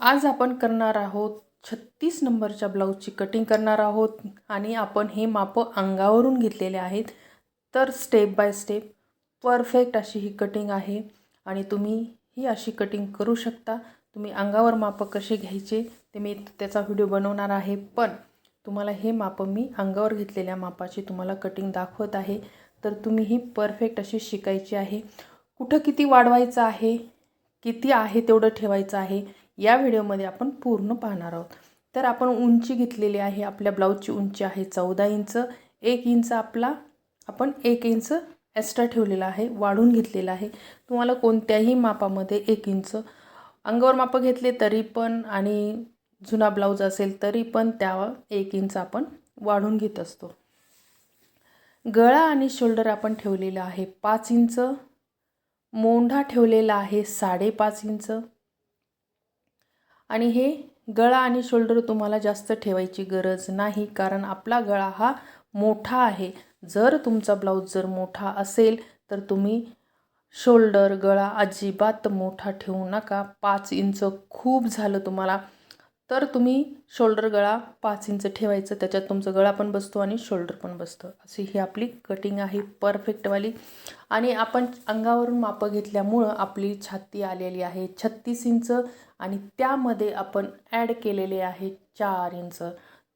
आज आपण करणार आहोत 36 नंबरच्या ब्लाऊजची कटिंग करणार आहोत आणि आपण हे माप अंगावरून घेतलेले आहेत. तर स्टेप बाय स्टेप परफेक्ट अशी ही कटिंग आहे आणि तुम्ही ही अशी कटिंग करू शकता. तुम्ही अंगावर माप कसे घ्यायचे ते मी त्याचा व्हिडिओ बनवणार आहे, पण तुम्हाला हे माप मी अंगावर घेतलेल्या मापाची तुम्हाला कटिंग दाखवत आहे. तर तुम्ही ही परफेक्ट अशी शिकायची आहे. कुठं किती वाढवायचं आहे, किती आहे तेवढं ठेवायचं आहे, या व्हिडिओमध्ये आपण पूर्ण पाहणार आहोत. तर आपण उंची घेतलेली आहे. आपल्या ब्लाऊजची उंची आहे 14 इंच. 1 इंच आपण 1 इंच एक्स्ट्रा ठेवलेला आहे, वाढून घेतलेला आहे. तुम्हाला कोणत्याही मापामध्ये 1 इंच अंगावर माप घेतले तरी पण आणि जुना ब्लाऊज असेल तरी पण त्यावर 1 इंच आपण वाढून घेत असतो. गळा आणि शोल्डर आपण ठेवलेला आहे 5 इंच. मोंढा ठेवलेला आहे 5.5 इंच. आणि हे गळा आणि शोल्डर तुम्हाला जास्त ठेवायची गरज नाही, कारण आपला गळा हा मोठा आहे. जर तुमचा ब्लाऊज जर मोठा असेल तर तुम्ही शोल्डर गळा अजिबात मोठा ठेवू नका. 5 इंच खूप झालं तुम्हाला, तर तुम्ही शोल्डर गळा 5 इंच ठेवायचं. त्याच्यात तुमचा गळा पण बसतो आणि शोल्डर पण बसतं. अशी ही आपली कटिंग आहे परफेक्टवाली. आणि आपण अंगावरून माप घेतल्यामुळं आपली छाती आलेली आहे 36 इंच आणि त्यामध्ये आपण ॲड केलेले आहे 4 इंच.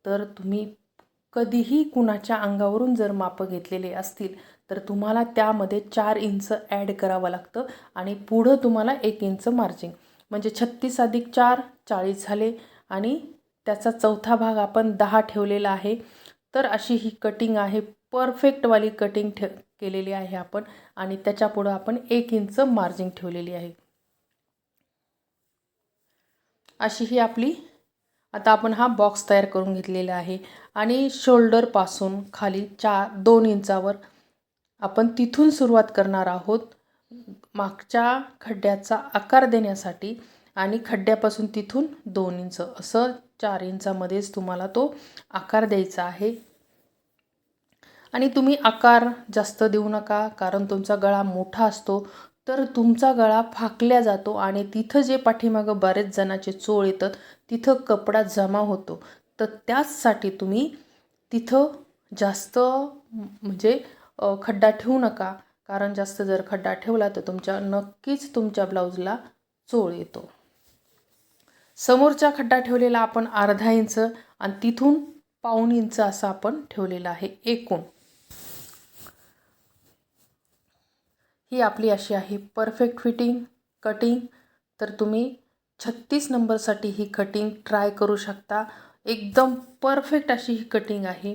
तर तुम्ही कधीही कुणाच्या अंगावरून जर माप घेतलेले असतील तर तुम्हाला त्यामध्ये 4 इंच ॲड करावं लागतं आणि पुढं तुम्हाला 1 इंच मार्जिन, म्हणजे 36 अधिक 4 40 झाले आणि त्याचा चौथा भाग आपण 10 ठेवलेला आहे. तर अशी ही कटिंग आहे, परफेक्टवाली कटिंग केलेली आहे आपण आणि त्याच्या पुढं आपण 1 इंच मार्जिन ठेवलेली आहे. अशी ही आपली आता आपण हा बॉक्स तयार करून घेतलेला आहे आणि शोल्डरपासून खाली 2 इंचावर आपण तिथून सुरुवात करणार आहोत मागच्या खड्ड्याचा आकार देण्यासाठी. आणि खड्ड्यापासून तिथून 2 इंच असं 4 इंचामध्येच तुम्हाला तो आकार द्यायचा आहे. आणि तुम्ही आकार जास्त देऊ नका, कारण तुमचा गळा मोठा असतो तर तुमचा गळा फाकल्या जातो आणि तिथं जे पाठीमागं बरेच जणांचे चोळ येतात तिथं कपडा जमा होतो. तर त्याचसाठी तुम्ही तिथं जास्त म्हणजे खड्डा ठेवू नका, कारण जास्त जर खड्डा ठेवला तर नक्कीच तुमच्या ब्लाऊजला चोळ येतो. समोरचा खड्डा ठेवलेला आपण अर्धा इंच आणि तिथून पाऊण इंच असा आपण ठेवलेला आहे एकूण. ही आपली अशी आहे परफेक्ट फिटिंग कटिंग. तर तुम्ही 36 नंबरसाठी ही कटिंग ट्राय करू शकता. एकदम परफेक्ट अशी ही कटिंग आहे.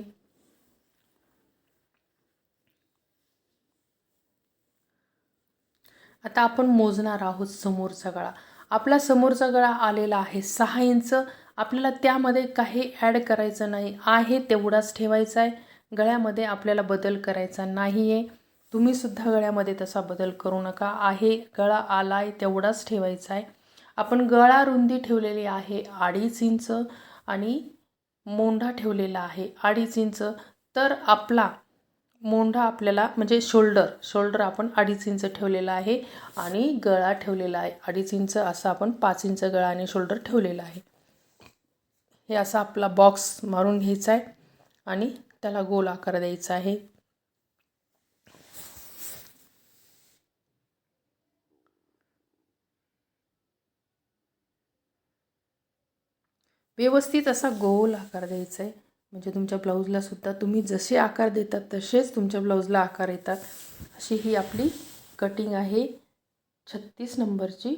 आता आपण मोजणार आहोत समोरचा गळा. आपला समोरचा गळा आलेला आहे 6 इंच. आपल्याला त्यामध्ये काही ॲड करायचं नाही आहे, तेवढाच ठेवायचा आहे. गळ्यामध्ये आपल्याला बदल करायचा नाही आहे. तुम्हीसुद्धा गळ्यामध्ये तसा बदल करू नका. आहे गळा आला आहे तेवढाच ठेवायचा आहे. आपण गळा रुंदी ठेवलेली आहे 2.5 इंच आणि मोंढा ठेवलेला आहे 2.5 इंच. तर आपला मोंढा आपल्याला म्हणजे शोल्डर आपण 2.5 इंच ठेवलेला आहे आणि गळा ठेवलेला आहे 2.5 इंच. असं आपण 5 इंच गळा आणि शोल्डर ठेवलेला आहे. हे असा आपला बॉक्स मारून घ्यायचा आहे आणि त्याला गोल आकार द्यायचा आहे. व्यवस्थित असा गोल आकार द्यायचा आहे, म्हणजे तुमच्या ब्लाऊजला सुद्धा तुम्ही जसे आकार देतात तसेच तुमच्या ब्लाऊजला आकार येतात. अशी ही आपली कटिंग आहे 36 नंबरची.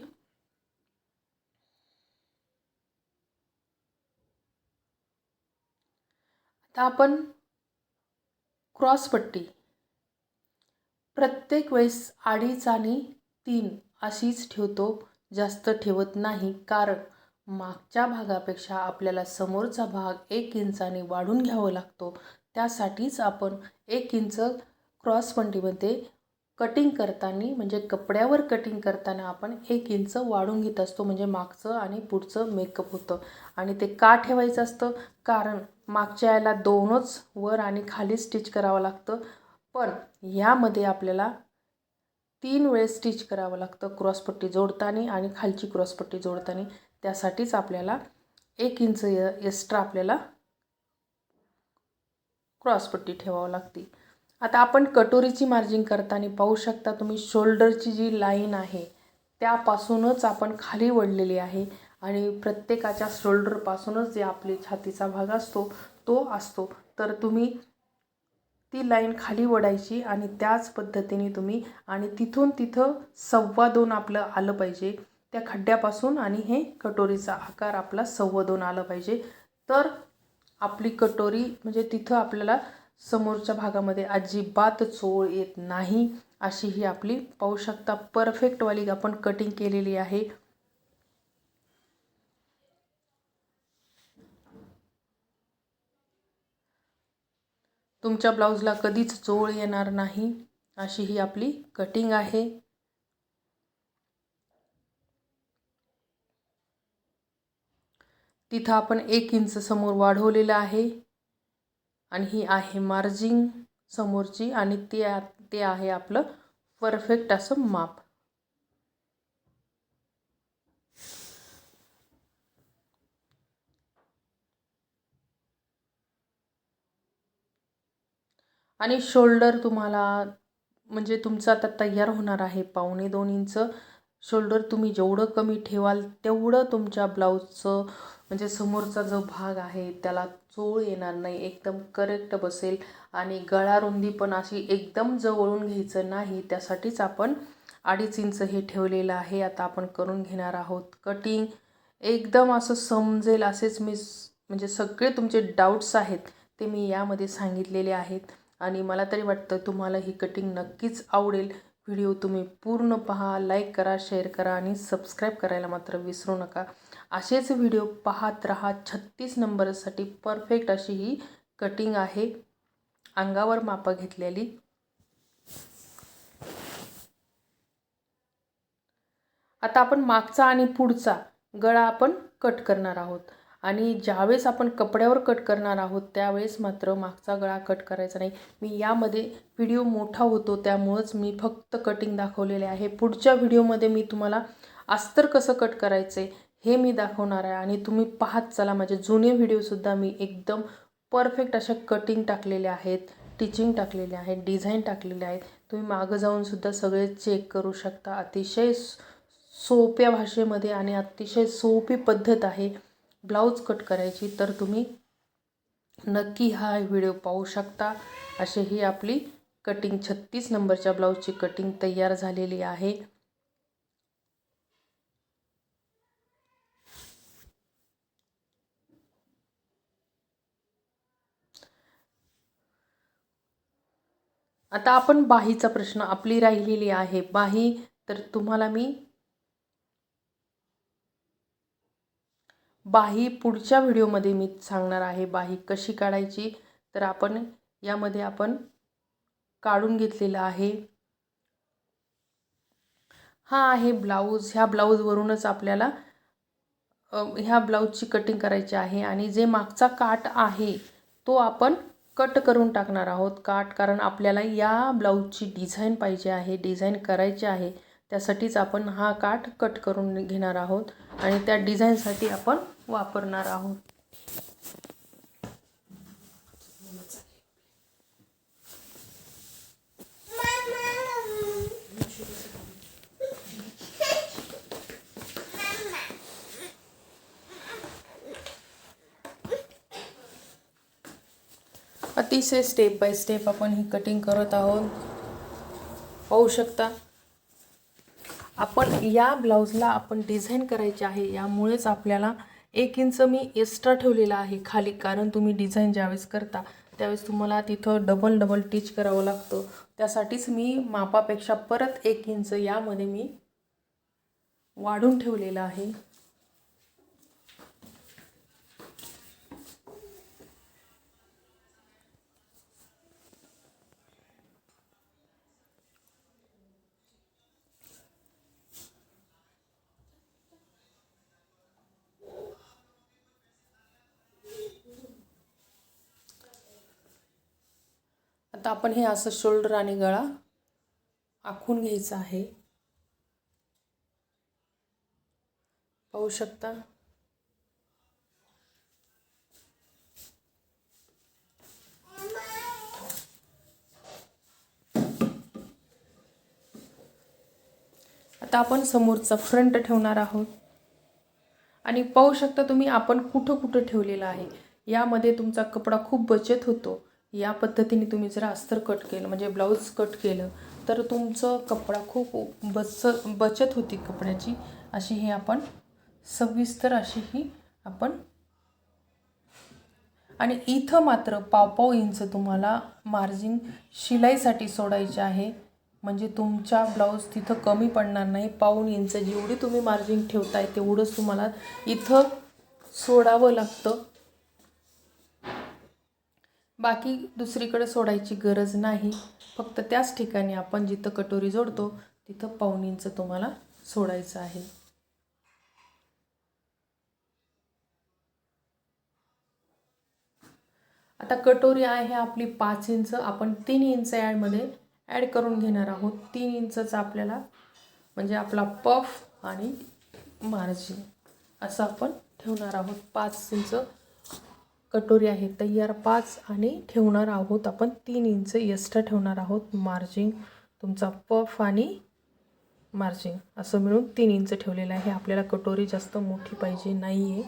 आता आपण क्रॉसपट्टी प्रत्येक वेळेस 2.5 आणि 3 अशीच ठेवतो, जास्त ठेवत नाही. कारण मागच्या भागापेक्षा आपल्याला समोरचा भाग 1 इंचाने वाढून घ्यावा लागतो. त्यासाठीच आपण 1 इंच क्रॉसपट्टीमध्ये कटिंग करताना, म्हणजे कपड्यावर कटिंग करताना आपण 1 इंच वाढून घेत असतो, म्हणजे मागचं आणि पुढचं मेकअप होतं. आणि ते का ठेवायचं असतं, कारण मागच्या याला 2च वर आणि खाली स्टिच करावं लागतं, पण यामध्ये आपल्याला 3 वेळेस स्टिच करावं लागतं क्रॉसपट्टी जोडताना आणि खालची क्रॉसपट्टी जोडताना. त्यासाठीच आपल्याला 1 इंच एक्स्ट्रा आपल्याला क्रॉसपट्टी ठेवावं लागते. आता आपण कटोरीची मार्जिन करताना पाहू शकता तुम्ही, शोल्डरची जी लाईन आहे त्यापासूनच आपण खाली वळलेली आहे आणि प्रत्येकाच्या शोल्डरपासूनच जे आपली छातीचा भाग असतो तो असतो. तर तुम्ही ती लाईन खाली वळायची आणि त्याच पद्धतीने तुम्ही, आणि तिथून तिथं 2.25 आपलं आलं पाहिजे त्या खड्ड्यापासून, आणि हे कटोरीचा आकार आपला 2.25 आलं पाहिजे. तर आपली कटोरी म्हणजे तिथं आपल्याला समोरच्या भागामध्ये अजिबात चोळ येत नाही. अशी ही आपली पाहू शकता परफेक्टवाली आपण कटिंग केलेली आहे. तुमच्या ब्लाऊजला कधीच चोळ येणार नाही अशी ही आपली कटिंग आहे. तिथं आपण 1 इंच समोर वाढवलेलं आहे आणि ही आहे मार्जिन समोरची, आणि ते आहे आपलं परफेक्ट असं माप. आणि शोल्डर तुम्हाला म्हणजे तुमचं आता तयार होणार आहे 1.25 इंच. शोल्डर तुम्ही जेवढं कमी ठेवाल तेवढं तुमच्या ब्लाऊजचं म्हणजे समोरचा जो भाग आहे त्याला चोळ येणार नाही, एकदम करेक्ट बसेल. आणि गळा रुंदी पण अशी एकदम जवळून घ्यायचं नाही, त्यासाठीच आपण 2.5 इंच हे ठेवलेलं आहे. आता आपण करून घेणार आहोत कटिंग. एकदम असं समजेल असेच मी म्हणजे सगळे तुमचे डाऊट्स आहेत ते मी यामध्ये सांगितलेले आहेत. आणि मला तरी वाटतं तुम्हाला ही कटिंग नक्कीच आवडेल. व्हिडिओ तुम्ही पूर्ण पहा, लाईक करा, शेअर करा आणि सबस्क्राईब करायला मात्र विसरू नका. असेच व्हिडिओ पाहत राहा. 36 नंबरसाठी परफेक्ट अशी ही कटिंग आहे, अंगावर मापं घेतलेली. आता आपण मागचा आणि पुढचा गळा आपण कट करणार आहोत. आणि ज्यावेळेस आपण कपड्यावर कट करणार आहोत त्यावेळेस मात्र मागचा गळा कट करायचा नाही. मी यामध्ये व्हिडिओ मोठा होतो त्यामुळंच मी फक्त कटिंग दाखवलेले आहे. पुढच्या व्हिडिओमध्ये मी तुम्हाला अस्तर कसं कट करायचे हे मी दाखवणार आहे. आणि तुम्ही पाहत चला, माझे जुने व्हिडिओसुद्धा मी एकदम परफेक्ट अशा कटिंग टाकलेल्या आहेत, टिचिंग टाकलेले आहेत, डिझाईन टाकलेले आहेत. तुम्ही मागं जाऊनसुद्धा सगळे चेक करू शकता. अतिशय सोप्या भाषेमध्ये आणि अतिशय सोपी पद्धत आहे ब्लाऊज कट करायची. तर तुम्ही नक्की हा व्हिडिओ पाहू शकता. अशी ही आपली कटिंग 36 नंबरच्या ब्लाऊजची कटिंग तयार झालेली आहे. आता आपण बाहीचा प्रश्न आपली राहिलेली आहे. बाही तर तुम्हाला मी बाही पुढच्या व्हिडिओमध्ये मी सांगणार आहे बाही कशी काढायची. तर आपण यामध्ये आपण काढून घेतलेला आहे. हा आहे ब्लाऊज. ह्या ब्लाऊजवरूनच आपल्याला ह्या ब्लाऊजची कटिंग करायची आहे. आणि जे मागचा काठ आहे तो आपण कट करून टाकणार आहोत काठ, कारण आपल्याला या ब्लाऊजची डिझाईन पाहिजे आहे, डिझाईन करायची आहे. त्यासाठीच आपण हा काठ कट करून घेणार आहोत आणि त्या डिझाईनसाठी आपण वापरणार आहोत. अतिशय स्टेप बाय स्टेप आपण ही कटिंग करत आहोत. पाहू शकता आपण या ब्लाऊजला आपण डिझाईन करायची आहे, यामुळेच आपल्याला 1 इंच मी एक्स्ट्रा ठेवलेला आहे खाली. कारण तुम्ही डिझाईन ज्यावेळेस करता त्यावेळेस तुम्हाला तिथं डबल टिच करावं लागतं. त्यासाठीच मी मापापेक्षा परत 1 इंच यामध्ये मी वाढून ठेवलेलं आहे. आता आपण हे असं शोल्डर आणि गळा आखून घ्यायचा आहे. पाहू शकता आता आपण समोरचा फ्रंट ठेवणार आहोत आणि पाहू शकता तुम्ही आपण कुठं कुठं ठेवलेला आहे. यामध्ये तुमचा कपडा खूप बचत होतो. या पद्धतीने तुम्ही जर अस्तर कट केलं म्हणजे ब्लाऊज कट केलं तर तुमचं कपडा खूप बचत होती कपड्याची. अशी ही आपण सविस्तर अशी ही आपण. आणि इथं मात्र पाव इंच तुम्हाला मार्जिन शिलाईसाठी सोडायचे आहे. म्हणजे तुमचा ब्लाऊज तिथं कमी पडणार नाही. पाऊण इंच जेवढी तुम्ही मार्जिन ठेवताय तेवढंच तुम्हाला इथं सोडावं लागतं. बाकी दुसरीकडे सोडायची गरज नाही. फक्त त्याच ठिकाणी आपण जिथं कटोरी जोडतो तिथं पाऊण इंच तुम्हाला सोडायचं आहे. आता कटोरी आहे आपली 5 इंच. आपण 3 इंच ॲड करून घेणार आहोत. 3 इंचचा आपल्याला म्हणजे आपला पफ आणि मार्जिन असं आपण ठेवणार आहोत. 5 इंच कटोरी आहे तयार 5 आणि ठेवणार आहोत आपण 3 इंच एक्स्ट्रा ठेवणार आहोत. मार्जिन तुमचा पफ आणि मार्जिन असं मिळून 3 इंच ठेवलेलं आहे. आपल्याला कटोरी जास्त मोठी पाहिजे नाही आहे.